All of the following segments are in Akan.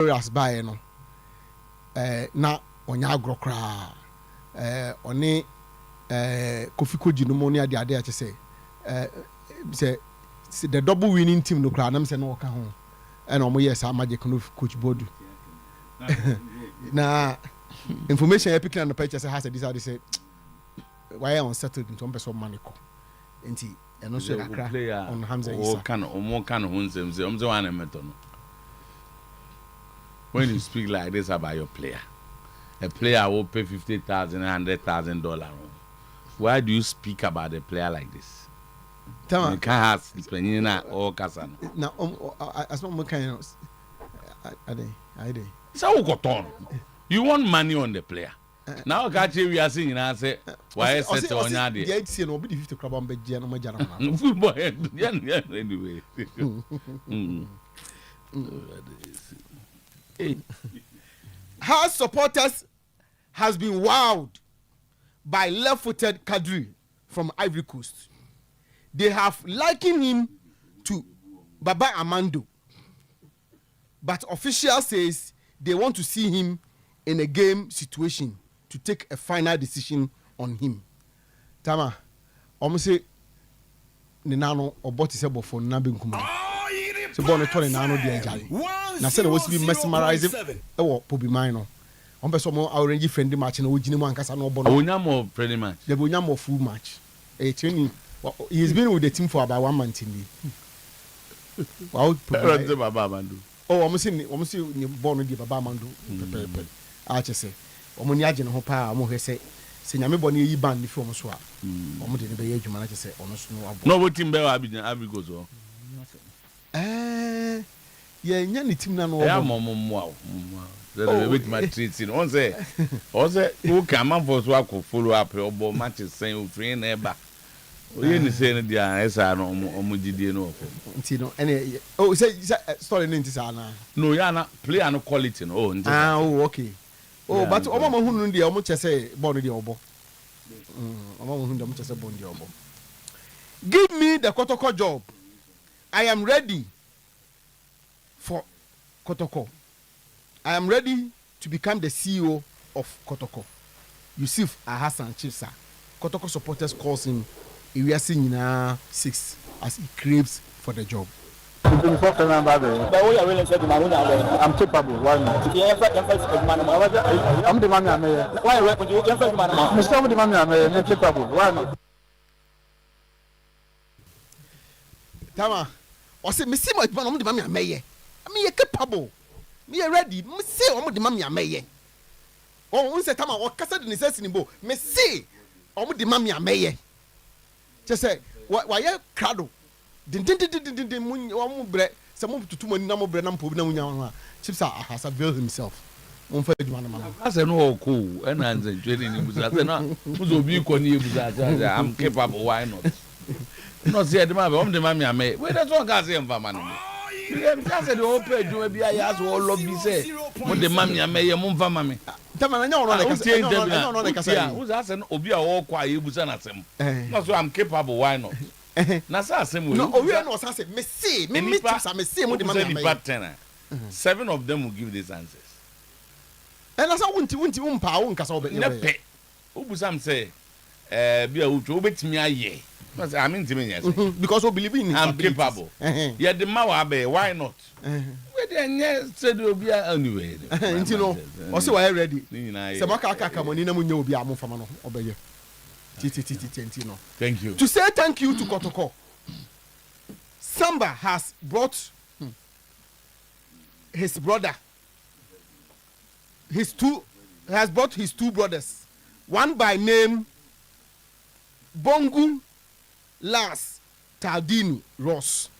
Warriors by no na onya agrokra oni Kofi Koji no money ade ade ache say the double winning team no kra na me say no ka ho and omo yes magic no coach bodu na information epic na no picture say has this how they say why on settled into person money ko enti eno so akra on Hamza Isa o kan ho nsem say omze wan emeto no. When you speak like this about your player, a player will pay $50,000, $100,000. Why do you speak about a player like this? You can't ask Penina or Casan. Now, as one kind I did. So, got on. You want money on the player. Now, catch you, we are saying, I say, why is it on your day? Yeah, see, nobody 50 club on bed, General Major. Football, anyway. House supporters has been wowed by left-footed Kadri from Ivory Coast. They have likened him to Baba Amando, but official says they want to see him in a game situation to take a final decision on him. Tama, almost say Ninano or Botisebo for Nabin Kuma. So born a toy nano de Jai. Now said it was to be mesmerizing. Oh, Poby Minor. On person more orange friendly match and Ojinimo Casano Bono. More friendly match. The Bunyamo full match. A training. He's been with the team for about 1 month in the. Wow, Baba Mandu. Oh, almost born with Baba Mandu. I just say, Omoniajan Hopa, Mohe say, Senyame Boni Ban before Moswa. Almost in the age of manager say, almost no. No, Timber Abbey goes on. Yeah, nyani team na no. Yeah, wow. With my treats in. On say, who come for to follow up your matches saying free neighbor. We ain't saying the answer no omujidi no. Ntino, any say story nti sana. No, ya na play and quality no. Oh, okay. Oh, but omo hunu ndi omo chese ball ndi obo. Omo hunu ndi omo chese ball ndi obo. Give me the Kotoko job. I am ready for Kotoko. I am ready to become the CEO of Kotoko. Yusuf Ahassan Chipsa. Kotoko supporters calls him Iwiasi 6 as he craves for the job. I'm capable. Why not? I'm the man I'm why when you can find man? I'm the man I'm capable. Why not? Tama. I say, Miss Simon, I'm the mammy, I may. I mean, you're capable. Me ready. Me say, I'm the mammy, I may. Oh, we say, Tama, or Cassette in the Sessin Bo. Me say, I'm the mammy, I may. Just say, why you crowd? Didn't moon bread, some of 2 number bread and Pubna Chips has availed himself. I said, no, cool, and I'm trading him. I'm capable, why not? No, see, the mammy I may. Where that's what I say, man. I said, open, you be I ask all lobby say, what the mammy I may, a mum for mammy. Who's asking Obia all quiet, not so I'm capable, why not? Nasa same way. No, we are not saying, me see, me meet some same with the mammy. 7 of them will give these answers. And as I want to power, Casso, Ubusam say, be a who me a ye. I mean, to me, because we believe in I'm capable. Yeah, the Mawabe, why not? Well, then, said you'll be anyway. You know, also I ready. Samaka come on in a munyo be a mofamano, obey. Thank you. To say thank you to Kotoko. Samba has brought his brother. Has brought his 2 brothers. One by name Bongu Lars Taldini Ross.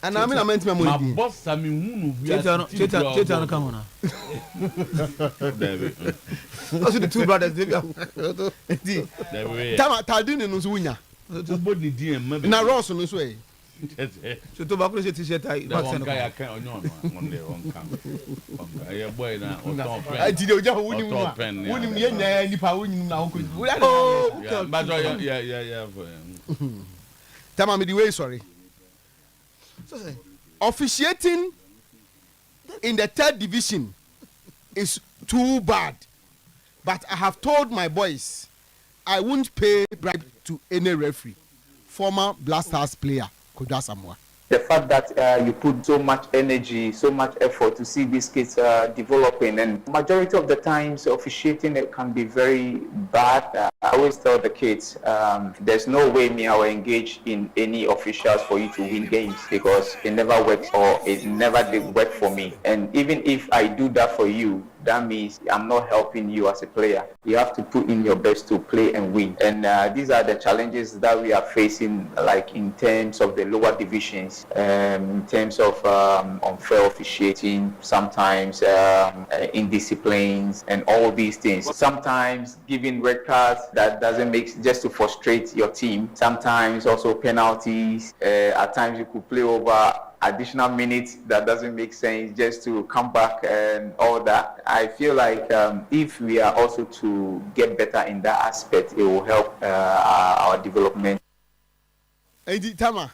And I mean, I meant my money. Boss, I mean, Chetan, come on. Those are the 2 brothers. Taldini knows winner. Now Ross knows way. So tobacco t-shirt I can't boy now. I did your job winning any power now. But yeah. Tell me the way, sorry. So say, officiating in the 3rd division is too bad. But I have told my boys I won't pay bribe to any referee. Former Blasters player Kojo Asamoah. The fact that you put so much energy, so much effort to see these kids developing, and majority of the times officiating it can be very bad. I always tell the kids, there's no way I will engage in any officials for you to win games, because it never works, or it never did work for me. And even if I do that for you, that means I'm not helping you as a player. You have to put in your best to play and win. And these are the challenges that we are facing, like in terms of the lower divisions, in terms of unfair officiating, sometimes indisciplines, and all these things. Sometimes giving red cards that doesn't make, just to frustrate your team. Sometimes also penalties. At times you could play over additional minutes that doesn't make sense, just to come back and all that. I feel like if we are also to get better in that aspect, it will help our development. Hey, Tama,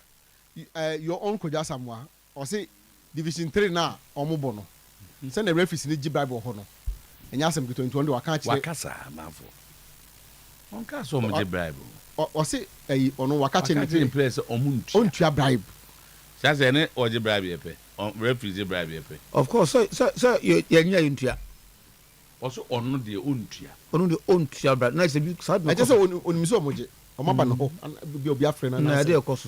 your own Kojo Asamoah, or say Division 3 now, or Mubono. Send the referees in the Bible Hono. And you ask them to 21 to catch Wakasa, Mafo. On Casso, my bribe. Or say, or no, Wakachi in place of Omuntia bribe. That's any or the bribe, referees bribe. Of course, so you're India. Also, on the Untia. On the Untia, but nice. I just on Misomoji, or Mabano, and be a friend, and idea of course.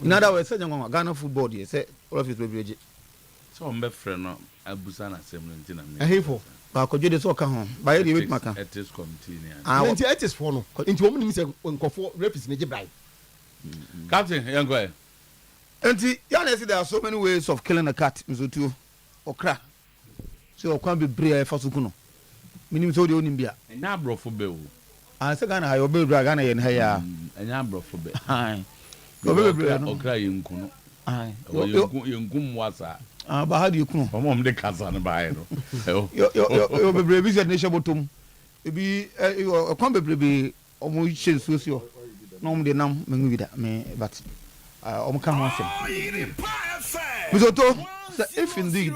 In other words, Ghana football, you say, Office. So, my friend, Abusana Sementina. A hateful. But could you just walk home by the week, Maka? It is continuing. It is for no. Into woman is when Kofo referees in the bribe. Captain, young boy. And there are so many ways of killing a cat, Mizutu, or crack. So I can't be brave for Sukuno. Meaning to the Unimbia. And now, bro, for Bill. I said, I will build Dragana in here. And now, bro, for Bill. Aye. Or cry in Kuno. Aye. You gum was that. But how do you know? Mom, the cats on the bio. You'll be brave at Nation Bottom. It be a combat be almost social. No, the name, me, but I'm coming on. If indeed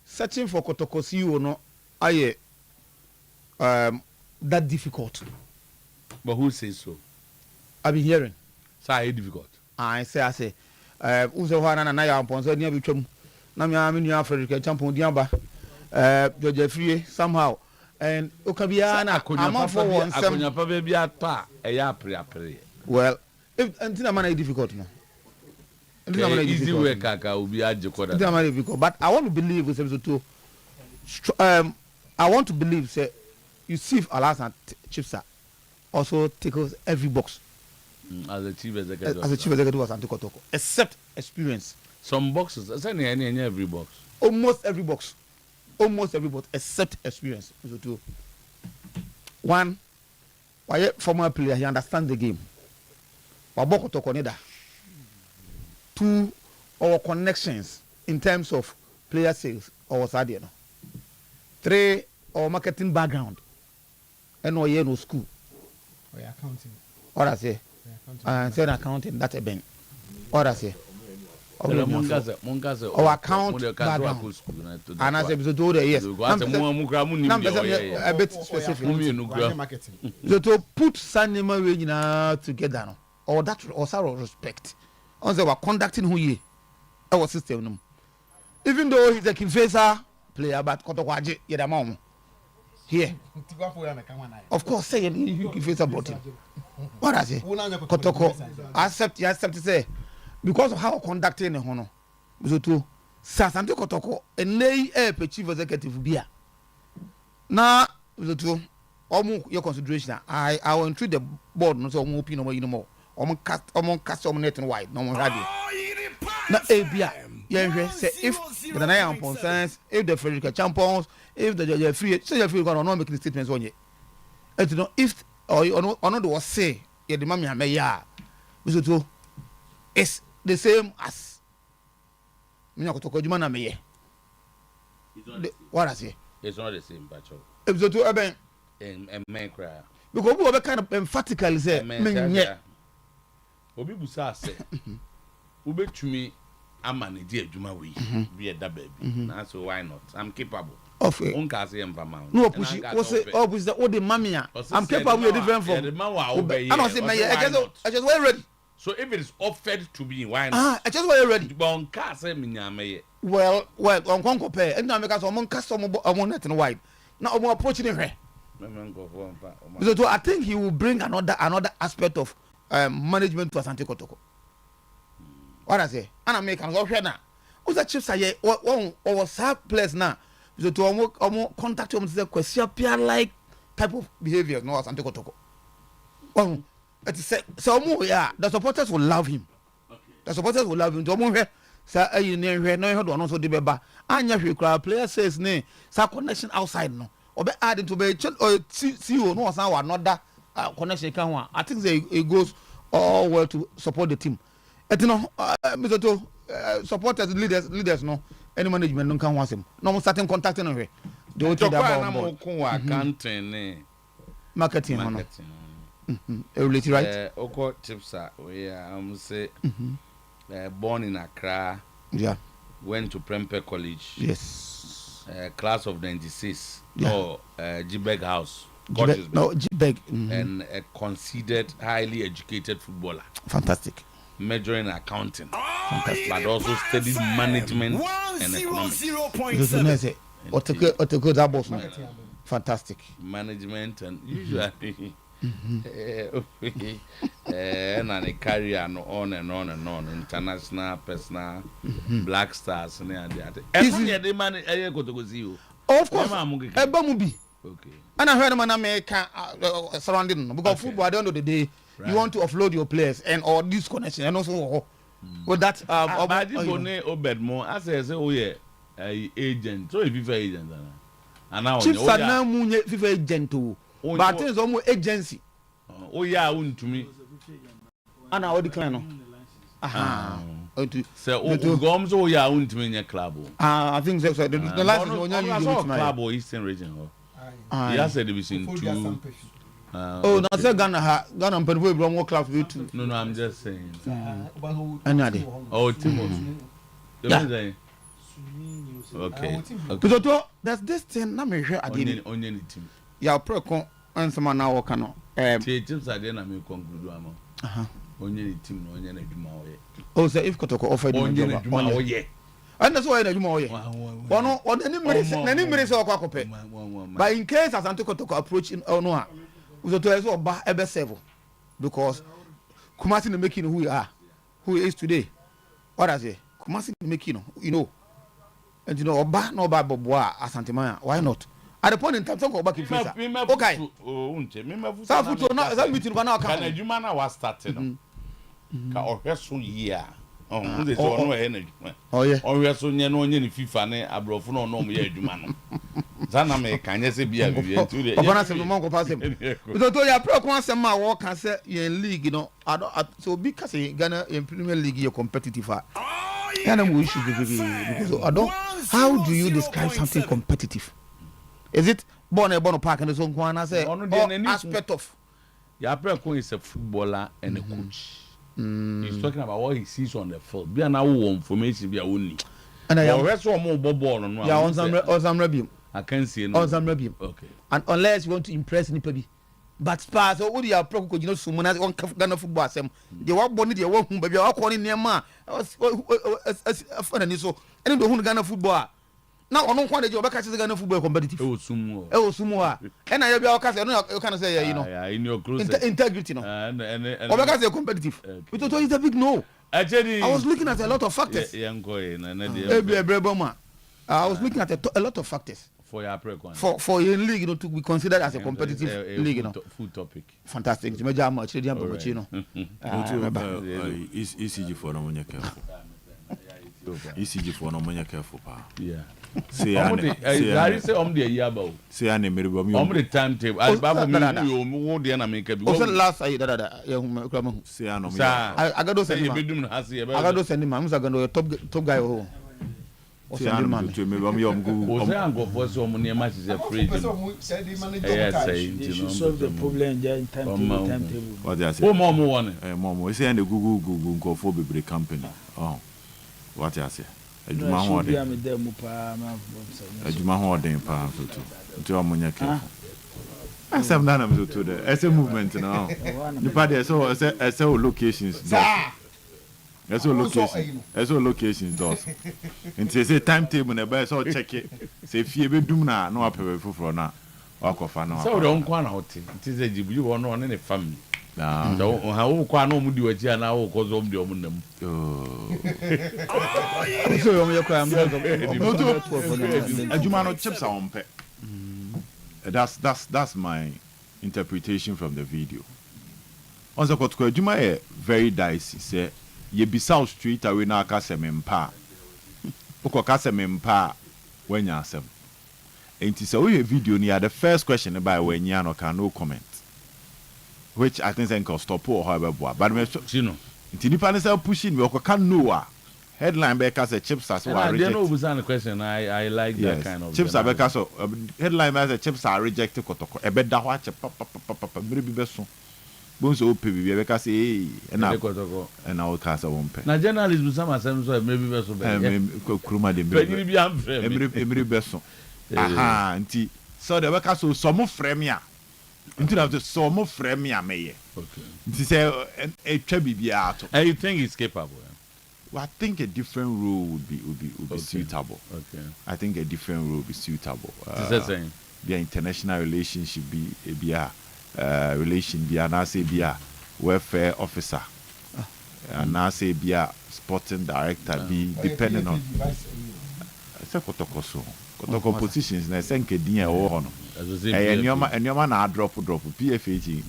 searching for Kotokosi or no, I that difficult. But who says so? I've been hearing. So difficult. I say. Uzohana na ya Ponzo near Bichum. Namia Africa Champon Diamba. Georgia Free somehow. And Okabiana Akunya for one. Akunya baby at pa. Well, if until I'm not difficult now. Easy way, Kaka will be adjusted. Difficult, but I want to believe with episode 2. I want to believe, say, you see, Alas and Chipsa also tickles every box. As a chief executive was Antikotoko, except experience. Some boxes, any every box. Almost every box, except experience. So two. One, why former player he understands the game. Two, our connections in terms of player sales or Sadio. 3, our marketing background. And no school. Or accounting. What I say. Said accounting, that's a bank. What I say. Or account background. And as episode 2, yes. A bit specific. So to put Sometymer together, or that also respect. On they were conducting who ye our system. Even though he's a Kinfesa player, but Kotokwaji, Yedamom. Here. Of course, say you Kinfesa about him. What I say? Kotoko. Accept to say. Because of how conducting a honor. So to Sasanto Kotoko, and lay a chief executive beer. Now, the two, almost your consideration. I will treat the board not so more more. Cast net and white, no more radio. Now, ABI, say if the Oyerepa sense, if the Oyerepa if the free, say you're free, going to make statements on you. And to know if or not was say, yeah, the mammy may ya. It's the same as Minakotokojumana may. What I say? It's not the same, Pacho. If the two are been and man cry. Because we kind of emphatically say, Obi Busa say, Ube to me, I'm an idiot, Juma we be a baby. Now, so why not? I'm capable. Of it. No, push it. What's it? Oh, with the old mamia. I'm capable of different from. I don't say, I just wear ready. So if it is offered to me, why not? I just wear ready. Well, on Conco pay, and now because I'm customer, I want that in white. Now I'm approaching her. So I think he will bring another aspect of management to Asante Kotoko. What I say? And I make an option now. Who's that chips? I or sub place now. So to contact him to question peer like type of behavior. No, Asante Kotoko. Oh, it's so yeah. The supporters will love him. The supporters will love him. To move here. Sir, you never know how to also do better. And your crowd player says, nay, some connection outside no. Or be added to be or see you know some another connection can one. I think it goes all well to support the team. And you know, Mr. To supporters, leaders, no, any management don't can want him. No starting contacting her. They will take that marketing. Right? Oko chips we say born in Accra. Yeah. Went to Prempeh College. Yes. Class of 96. Yeah. Or Jibeg House. Jibeg. And a considered highly educated footballer. Fantastic. Majoring in accounting. Fantastic. But also studied management and economics. Fantastic. Management and usually and a career and on and on and on, international, personal, black stars and the man go to see you. Of course, Ebamubi. Okay. And I heard a man America surrounding because football at the end of the day, you want to offload your players and all this connection and also with that. I did Obed more. I say, oh yeah, agent. So if you agent, and now chiefs are now FIFA agent too. But it's almost agency. Oh yeah, to me. And I decline. So Gomes oh yeah, to me in your club. I think so. The last one you club or Eastern region. Yes, said division 2. Oh, now say Ghana and Peru Bromo club you too. No, I'm just saying. Another. Oh, Timothy. Okay. So there's this thing. Now me hear again. Onion team. Ya preko ansema na woka no teams are there na me conclude am onye team no onye na dwuma oye o say if Kotoko offer the dwuma oye and that's why na dwuma oye ono oni mmere say okwa kope but in case Asante Kotoko approaching no a so to say oba ebe serve because Kumasi na making who he is today. What I say Kumasi na making you know and you know oba no oba boboa Asante. Why not? At the point in time, talk about face. Okay. Safuto na that meeting kana kan adwuma na was starting. Ka ohweso year. They say no energy. Oh yeah. Ohweso nye no onye ni FIFA ne abrofo no no mo ye adwuma no. Zana me kanye se bia bia ntu de. Obana se mo ko pasem. So to ya pro kon asem ma wo kan se yen league no. So because Ghana in Premier League you competitive. Ghana we issue because I don't how do you describe something competitive? Is it born park and so on? I say aspect of. Yapre is a footballer and a coach. He's talking about what he sees on the field. Be an hour information be only. And I rest one more ball on one. Yeah, on some review. I can see no. On some review. Okay. And unless you want to impress anybody. But Spurs, so what you are pro, you know, someone has one Ghana football. They were born in the world, but you are calling near ma. A funny so. And the Ghana football. Now, I don't want to go back to Ghana football competitive. Oh, sumo. And I have you can say, you know, in your close integrity. No, because they're competitive. But it's a big no. I was looking at a lot of factors. I was looking at a lot of factors. For your for your league, you know, to be considered as a competitive league, you know. Food topic. Fantastic. You measure much, you know. ECG for no careful. ECG for no careful. Yeah. Say I say the year about. Say I name the timetable. As Baba me wo dey na make be. O say last say that say I know me. I got those send him. I got those send him. I'm going to top guy oh. O say I'm going to me Google. O say am go for so money match is a free. Yes, you solve the problem in timetable. What they say? Oh mom one. Mom, we say and the Google go for be company. Oh. What you say? Ejuma ho de. Ejuma ho de pa so to. Nti o munya ke. Asem na am so to the. Ese movement now. Nipa there so ese locations. Ese locations does. Nti say timetable na ba so check it. Say fie be dum na no apebe foforo na. Wakofa na. So don kwa na hote. Nti say jibu wo no ne family. Na so ha wo kwa na omudi wachi na wo ko zo omdi omunam. So yo me kwa am Ejuma no chips are on pe. That's my interpretation from the video. On the Kotoko Ejuma e very dicey. Say ye be South Street away na aka semempa. Oko ka semempa when ya asem. Enti say we video ni the first question by when ya no can no comment. Which I think can stop or however but me you know. Enti nipa ne say pushing me oko can know headline beka say chips as well rejected. I don't know the question. I like that kind of chips are beka so headline say chips are rejected Kotoko. E be da ho ache papa mere bi be so. Bonso ope bi beka say na Kotoko and na o ka say won pe. Na journalism some asem so maybe be so be. Kuruma de emre be so. Aha nti so the beka so some frame ya. Nti na so mo frame ya meye. Okay. Nti say e twa bibia ato. And you think it's capable? Well, I think a different role would be okay. suitable. Okay. I think a different role would be suitable. Saying? Be an international relationship, be a relation, be an say be a welfare officer, and I say be a sporting director, be depending on. I say Kotoko positions. Na say nke din e wo ho no. Enyoma na drop PFAG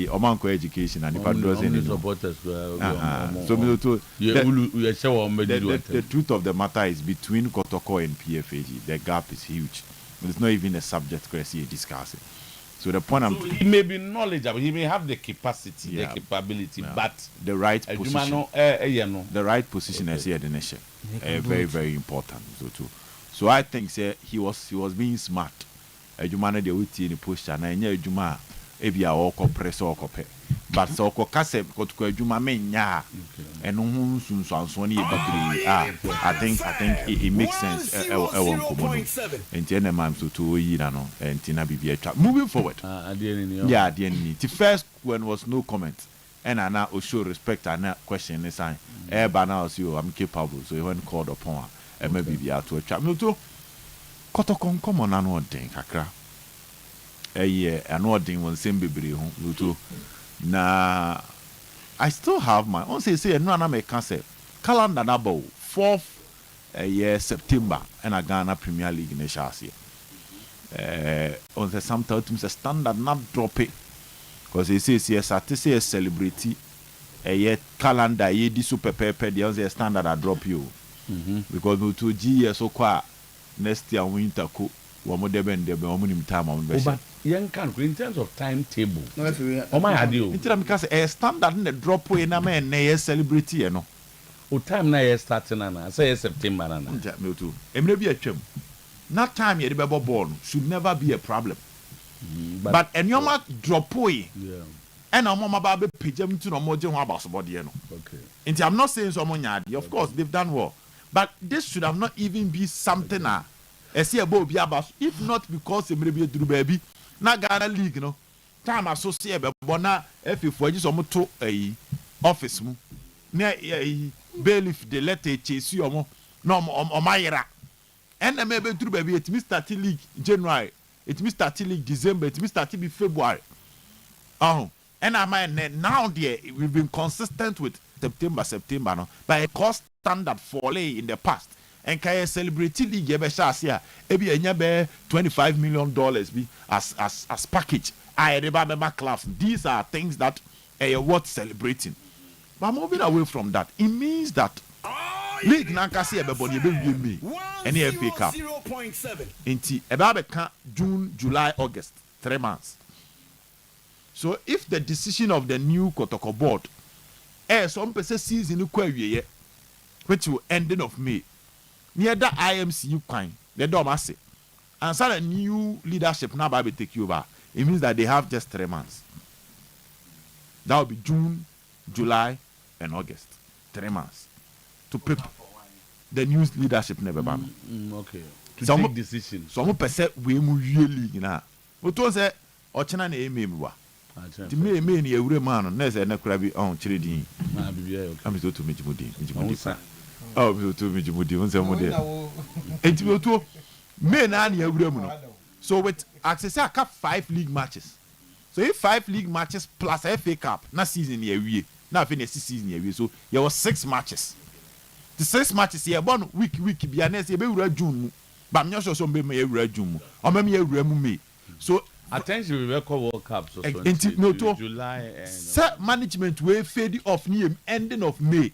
omanko education and the dozen supporters so me to the truth of the matter is between Kotoko and PFAG the gap is huge. It's not even a subject Chrissy discussing. So the point he may be knowledgeable, he may have the capacity, the capability, but the right position the right position is here the nation very very important so I think say he was being smart. Ejuma na de wuti ni posture na enya ejuma e bia o ko press o ko pe but so ko kase Kotoko ejuma menya eno hu sunsuanso na e bakiri I think it makes sense e won komo enti na mam so to yi na no enti na bibia twa moving forward the first when was no comment and ana o show respect and question ni sign e ba na so I'm capable so when called upon e ma bibia to twa no to Kotoko nkomo na no den kakra ano den won sem bebre ho luto na I still have my on say no na me can say calendar na bow 4th September and a Ghana Premier League na shase on the sometimes a standard not drop it because he says yes at say celebrity calendar ye di super pepe the on standard I drop you because no to G so kwa next year winter ko womo deben womo time on be but young can in terms of timetable o my adio intira because a standard na drop we na me na celebrity no o time na ye starting na say September na me too emre bi atwam na time ye de be ball should never be a problem but enyoma drop we and omoma ba be pejam to no mo je ho abasobode no okay inti I'm not saying so mo nyaade of course they've done well. But this should have not even be something if not because maybe do baby na Ghana League no time associate be na if for just to office mu na bailiff the letter chase you no mayera and maybe do baby it me start league January it me start league December it me start be February and now there we've been consistent with September no but it cost standard fall in the past and kaya celebrity league ebe shasia ebi enya be $25 million be as package class. These are things that are worth celebrating, but moving away from that it means that league na kasi ebe boni ebe me any FA Cup inti ebe ka June, July, August 3 months. So if the decision of the new Kotoko board some person season you which will ending of May. Near the IMC you kind, the Domasi. And so a new leadership now by take you over. It means that they have just 3 months. That will be June, July, and August. 3 months. to pick the new leadership never ban. Okay. To take decisions. Some person we mu league na. But to say ochena na ememwa. Ti me ni ewure man na say na kura bi on chire din. Na bibia okay. Am so to mejimudi. Oh, so to mejimudi on say mo dey. Enti to me na ewure mu no. So with access I cap 5 league matches. So if 5 league matches plus FA Cup na season here we. Now finish season here we. So there was 6 matches. The 6 matches here born week be na say be wura June. But I'm not sure some be me ewura June. Or me ewura mu May. So attention we record World Cup so no to July and set management will fade off near ending of May.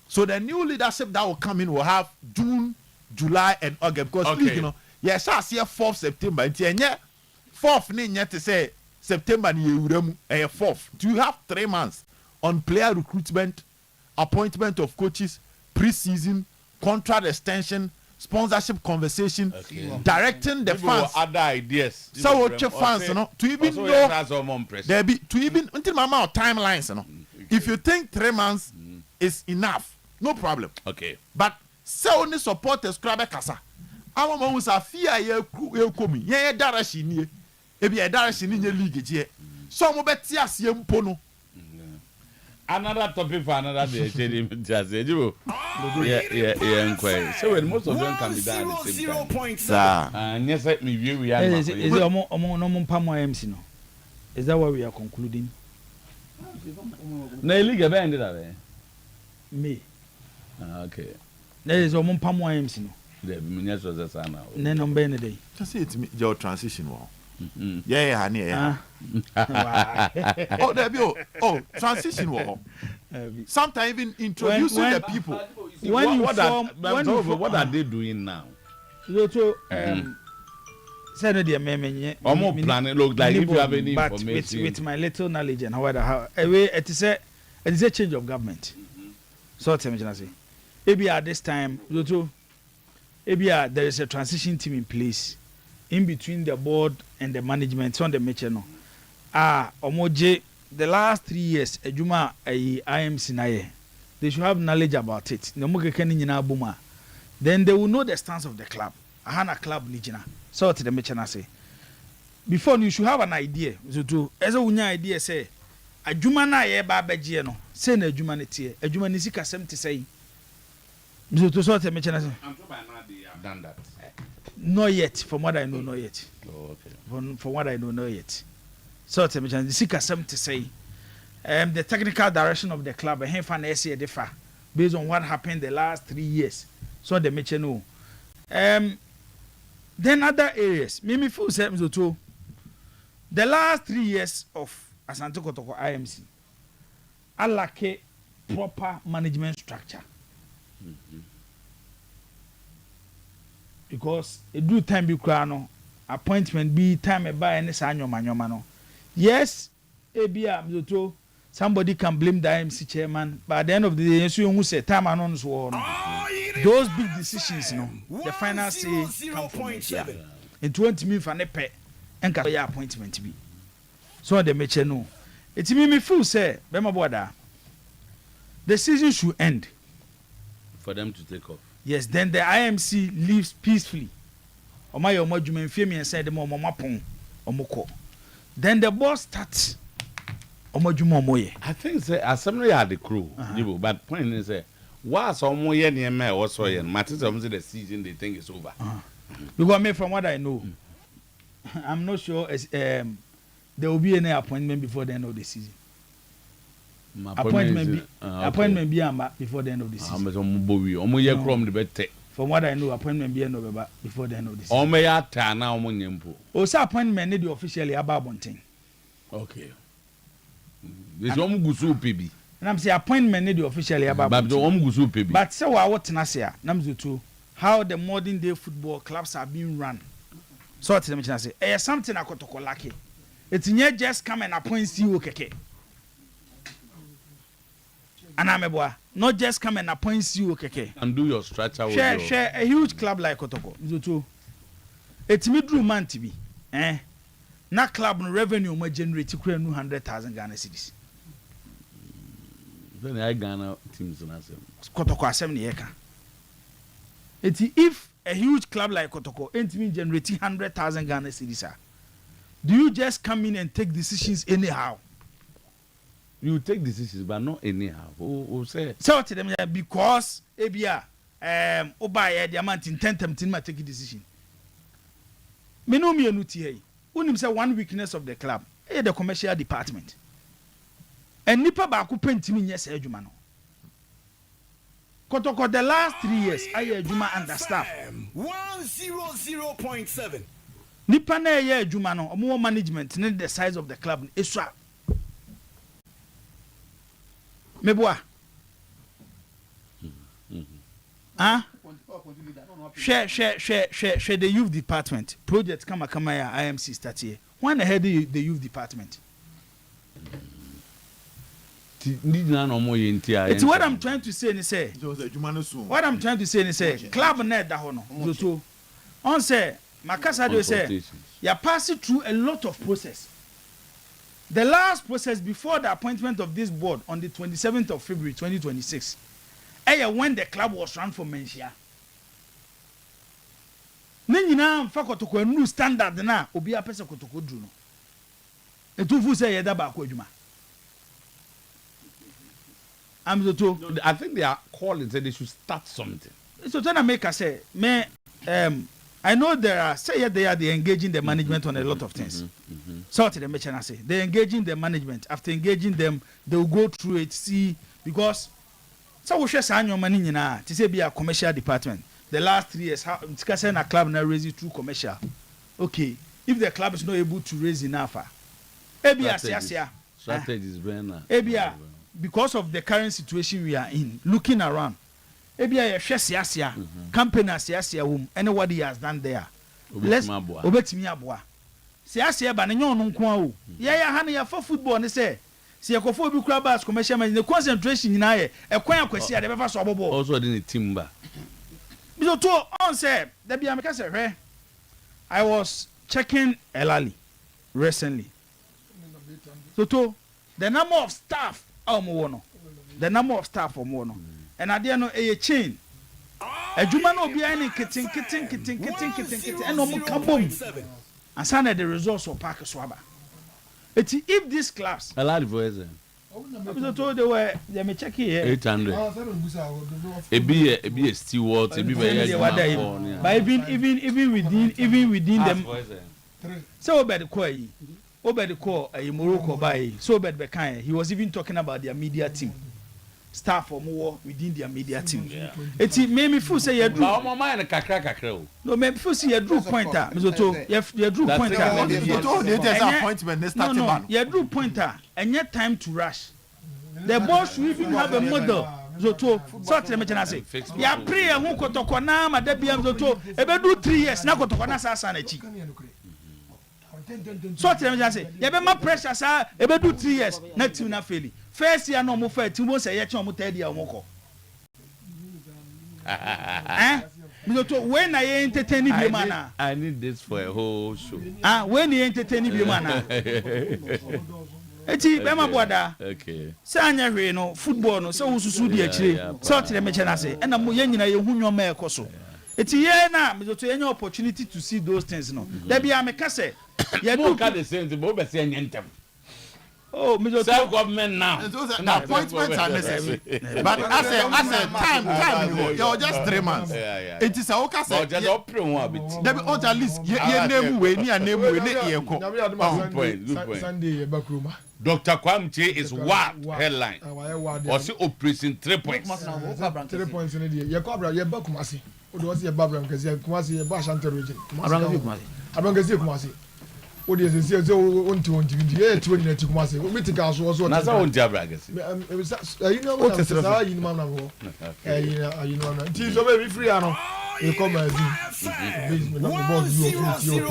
So the new leadership that will come in will have June, July and August because okay. You know, yes, I see 4th September. And 4th ni to say September ni ewura 4th. Do you have 3 months on player recruitment, appointment of coaches, pre-season, contract extension, sponsorship conversation, directing the fans. Other ideas. So what your fans, you know, to even know there be to even until my amount timelines, you know. If you think 3 months is enough, no problem. Okay. But so only supporters grab a casa. Our mom was a fear ye komi. Ye darashi ni. Ebi e darashi ni league je. So mo beti asie mpono. Another topic for another day. Yeah. So when most of them can be done at the same time. Sir. And yes, let me view. Is it no MC no? Is that what we are concluding? No, league ended that way. Me. Okay. There is omo pamo MC no. The minister was a now. Ne number any day. Just say it me your transition wall. Yeah, honey. Oh, there be transition wall. Sometimes even introducing the people. What are they doing now? So say no dear me almost planning look like if you have any information with my little knowledge and how it is a change of government. So tell me say maybe at this time maybe there is a transition team in place in between the board and the management on the match no omoje the last 3 years ejuma IMC na ye they should have knowledge about it no mo keke ni nyina boma then they will know the stance of the club ahana club ni jina so to the match na say before you should have an idea so to as a unya idea say adwuma na ye ba bagie no say na adwuma ne tie adwuma ni sika sem te say so to so to match na say I'm sure by now they have done that. Not yet, from what I know, not yet. Oh, okay. From what I know, not yet. So, the seeker some to say, the technical direction of the club, and finance differ based on what happened the last 3 years. So the mention know. Then other areas, maybe full seven to the last 3 years of Asante Kotoko IMC, I lack a proper management structure. Because a do time be crano appointment be time by any sanyo mano. Yes, ABM somebody can blame the IMC chairman, but at the end of the day, you say time and so on. Those big decisions, the final say come from it. In 20 minutes for nepe and can your appointment to be. So the meche no. It me feel say, Bema Boda, the season should end. For them to take off. Yes, then the IMC lives peacefully. Omaya omojume mfie and said the momapon omoko. Then the boss starts omojume omoye. I think say assembly are the crew, but point is say what's omoye near me also and matters of the season they think it's over. Because me from what I know, I'm not sure as there will be any appointment before the end of the season. Appointment be before the end of the season. From what I know, appointment be before the end of the season. Also, appointment need officially about bunting. Okay. This one gusu PB. And I'm saying appointment need officially about bunting. But so what Nasia, Namzutu, how the modern day football clubs are being run. So what I'm say, something I got to call lucky. It's not just come and appoint you, keke. Anameboa, not just come and appoint you, keke. And do your structure. Share a huge club like Kotoko. It's middle man to be. Na club revenue may generate 200,000 Ghana cedis. Then I Ghana teams na sem. Kotoko asem ne yeka. If a huge club like Kotoko ain't mean generating 100,000 Ghana cedis, do you just come in and take decisions anyhow? You take decisions, but not anyhow. Who say? So to them because ebia oba the amount in 10 ma take a decision. Me no me anu ti hey. Unim say one weakness of the club, the commercial department. And nipa ba ko pentimi nye say adwuma no. Kotoko the last 3 years aye adwuma understaff. 100.7. Nipa na aye adwuma no, omo management ne the size of the club esua. Meboa. Share the youth department. Project kama ya IMC start here. When ahead the youth department. It's what I'm trying to say. What I'm trying to say, club net da hono. So, on say, Makasa do say, you pass it through a lot of process. The last process before the appointment of this board on the 27th of February 2026, when the club was run for Mensia. Nina fa Kotoko new standard na obi apese Kotoko dru no. Etufu say yeda ba ko adwuma. I think they are calling say they should start something. So then I make us say me I know there are they engaging the management on a lot of things. So to the mention say they engaging the management. After engaging them, they will go through it, see because so we share annual money nyina to say be a commercial department. The last 3 years, how a club now raise it through commercial. Okay, if the club is not able to raise enough, strategies because of the current situation we are in, looking around, campaign anybody has done there. Let's obet me aboa. Siasia ba nenyo no nko a o. Ya ha for football ne say. Si ekofo bi kura bas commercial man, the concentration nyina ye ekwan akwasi a de befa so obobo. Also the team ba. So to on say there be ameka say I was checking Elali recently. So to the number of staff no. The number of staff for no. And I didn't know a chain. A Juma no be any kitting and no kabom. And some the results of Park Swaba. If these clubs a lot of voices. So told they were they may check here 800. It be a steward, it be but even within them. So bad the call a Morocco by so bad Bekai. He was even talking about their media team. Staff or more within their media team. It made me feel say you drew. No, maybe feel say you drew pointer. You drew pointer. No, you drew pointer. And yet time to rush. The boss should even have a model. Zoto, so me say. Ya pray who Kotoko na ma da biam Zoto. E be do 3 years na Kotoko na sa na chi. So me say, you be my pressure sa e be do 3 years na team na fail. First year no mo fa team mo say ye che mo third year mo ko. Zoto when I entertain you man. I need this for a whole show. When you entertain you man. Eti be ma boda. Okay. Say anya hwe no football no say ususu di akire. So tere me che na say na mo ye nyina ye hu nwoma e koso. Eti ye na me to any opportunity to see those things no. There be ameka say ye do ka the same thing but be say nyentem. Oh, me to government now. Appointments are necessary. But as a time you're just 3 months. It is a okay say. Just open one bit. There be at least ye name we ni name we ne ye ko. Good point. Sunday bakroma. Dr. Kwamche is what headline. Or see operation 3 points. 3 points in the ye ko abra ye ba Kumasi. O do ye ba abra because ye Kumasi ye ba Ashanti region. Kumasi. Kumasi. O de se onti ye 20 na Kumasi. O meeting so. Na sa onti abra gesi. You know what say you man na ho. You know na. Ti so be free ano. You come as basement of the board you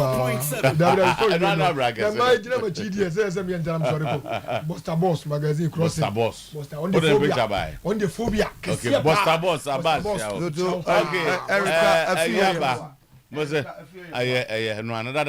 Buster Boss magazine crossing. Buster on the phobia. Okay, Buster Boss Abbas. Okay. Erica, no another